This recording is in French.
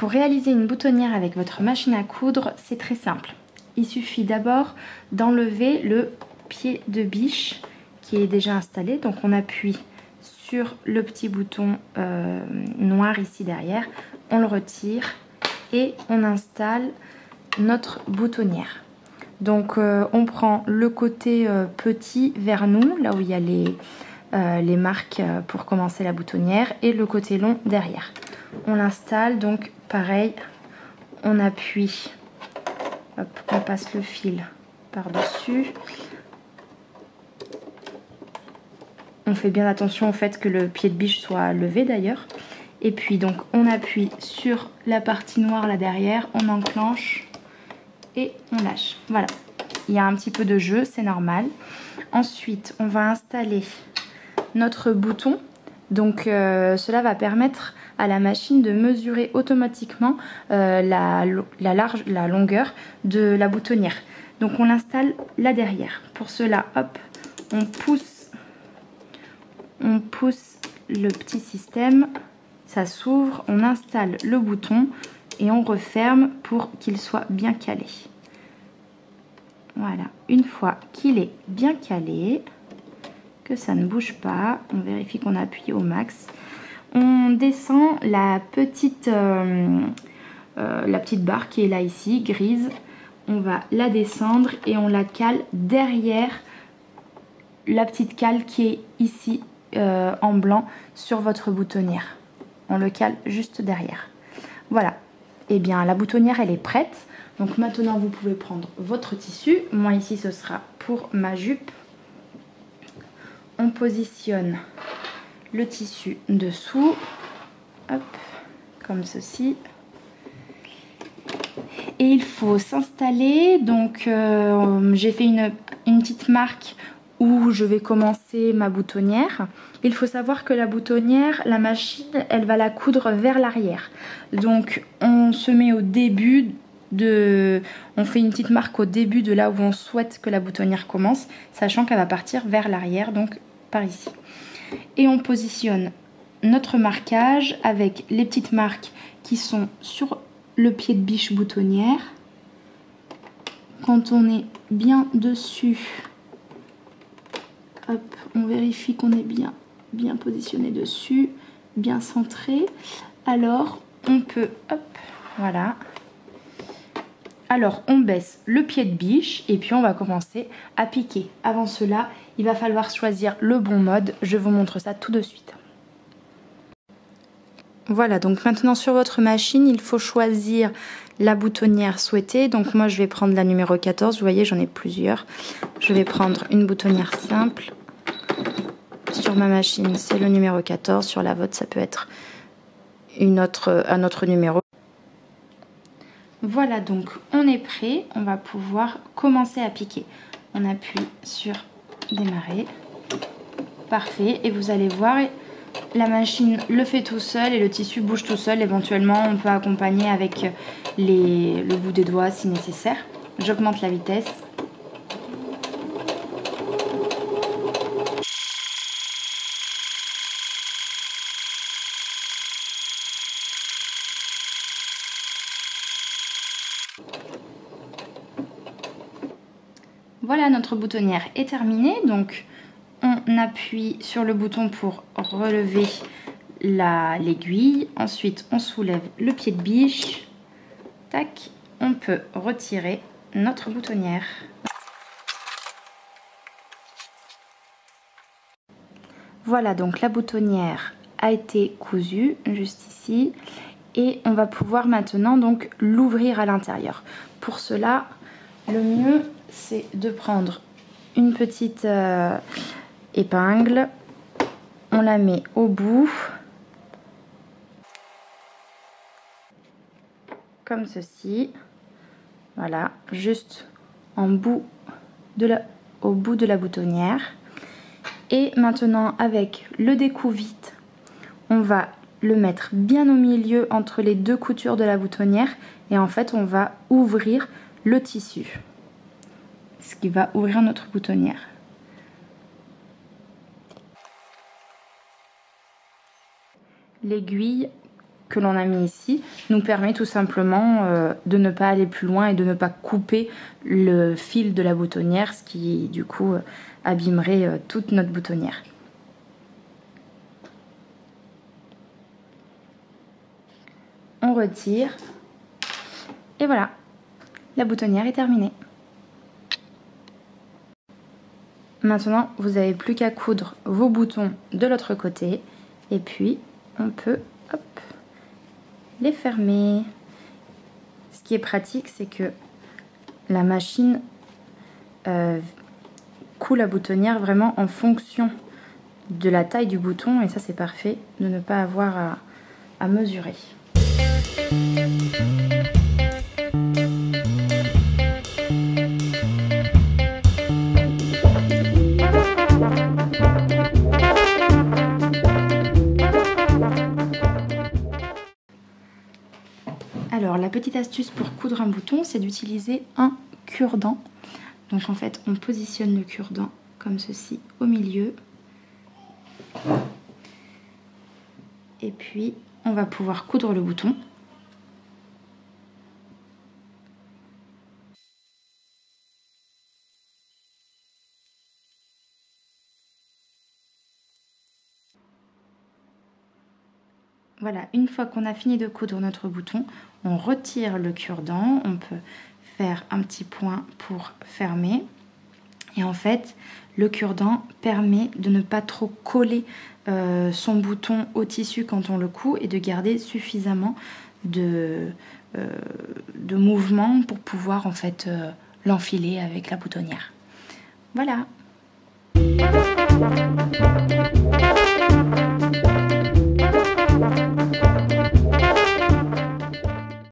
pour réaliser une boutonnière avec votre machine à coudre, c'est très simple. Il suffit d'abord d'enlever le pied de biche qui est déjà installé. Donc on appuie sur le petit bouton noir ici derrière, on le retire et on installe notre boutonnière. Donc on prend le côté petit vers nous, là où il y a les marques pour commencer la boutonnière, et le côté long derrière. On l'installe, donc pareil, on appuie, hop, on passe le fil par-dessus. On fait bien attention au fait que le pied de biche soit levé d'ailleurs. Et puis donc on appuie sur la partie noire là derrière, on enclenche et on lâche. Voilà, il y a un petit peu de jeu, c'est normal. Ensuite, on va installer notre bouton. Donc cela va permettre à la machine de mesurer automatiquement la longueur de la boutonnière. Donc on l'installe là derrière. Pour cela, hop, on pousse le petit système, ça s'ouvre, on installe le bouton et on referme pour qu'il soit bien calé. Voilà, une fois qu'il est bien calé, que ça ne bouge pas, on vérifie qu'on appuie au max. On descend la petite barre qui est là ici, grise. On va la descendre et on la cale derrière la petite cale qui est ici en blanc sur votre boutonnière. On le cale juste derrière. Voilà, et bien la boutonnière elle est prête. Donc maintenant vous pouvez prendre votre tissu. Moi ici ce sera pour ma jupe. On positionne le tissu dessous, hop, comme ceci. Et il faut s'installer. Donc j'ai fait une petite marque où je vais commencer ma boutonnière. Il faut savoir que la boutonnière, la machine, elle va la coudre vers l'arrière. Donc on se met au début on fait une petite marque au début de là où on souhaite que la boutonnière commence, sachant qu'elle va partir vers l'arrière, donc par ici. Et on positionne notre marquage avec les petites marques qui sont sur le pied de biche boutonnière. Quand on est bien dessus, hop, on vérifie qu'on est bien positionné dessus, bien centré. Alors on peut, hop, voilà. Alors on baisse le pied de biche et puis on va commencer à piquer. Avant cela, il va falloir choisir le bon mode. Je vous montre ça tout de suite. Voilà, donc maintenant sur votre machine, il faut choisir la boutonnière souhaitée. Donc moi je vais prendre la numéro 14, vous voyez j'en ai plusieurs. Je vais prendre une boutonnière simple. Sur ma machine c'est le numéro 14, sur la vôtre ça peut être un autre numéro. Voilà, donc on est prêt, on va pouvoir commencer à piquer. On appuie sur démarrer. Parfait, et vous allez voir, la machine le fait tout seul et le tissu bouge tout seul. Éventuellement, on peut accompagner avec le bout des doigts si nécessaire. J'augmente la vitesse. Voilà, notre boutonnière est terminée. Donc, on appuie sur le bouton pour relever l'aiguille. Ensuite, on soulève le pied de biche. Tac, on peut retirer notre boutonnière. Voilà, donc la boutonnière a été cousue juste ici. Et on va pouvoir maintenant donc l'ouvrir à l'intérieur. Pour cela, le mieux, c'est de prendre une petite épingle. On la met au bout. Comme ceci. Voilà, juste au bout de la boutonnière. Et maintenant, avec le découvite, on va le mettre bien au milieu entre les deux coutures de la boutonnière. Et en fait, on va ouvrir le tissu. Ce qui va ouvrir notre boutonnière. L'aiguille que l'on a mis ici nous permet tout simplement de ne pas aller plus loin et de ne pas couper le fil de la boutonnière, ce qui du coup abîmerait toute notre boutonnière. On retire et voilà, la boutonnière est terminée. Maintenant, vous n'avez plus qu'à coudre vos boutons de l'autre côté et puis on peut hop, les fermer. Ce qui est pratique, c'est que la machine coud la boutonnière vraiment en fonction de la taille du bouton et ça c'est parfait de ne pas avoir à mesurer. Alors la petite astuce pour coudre un bouton, c'est d'utiliser un cure-dent. Donc en fait on positionne le cure-dent comme ceci au milieu. Et puis on va pouvoir coudre le bouton. Voilà, une fois qu'on a fini de coudre notre bouton, on retire le cure-dent, on peut faire un petit point pour fermer. Et en fait, le cure-dent permet de ne pas trop coller son bouton au tissu quand on le coud et de garder suffisamment de mouvement pour pouvoir en fait l'enfiler avec la boutonnière. Voilà.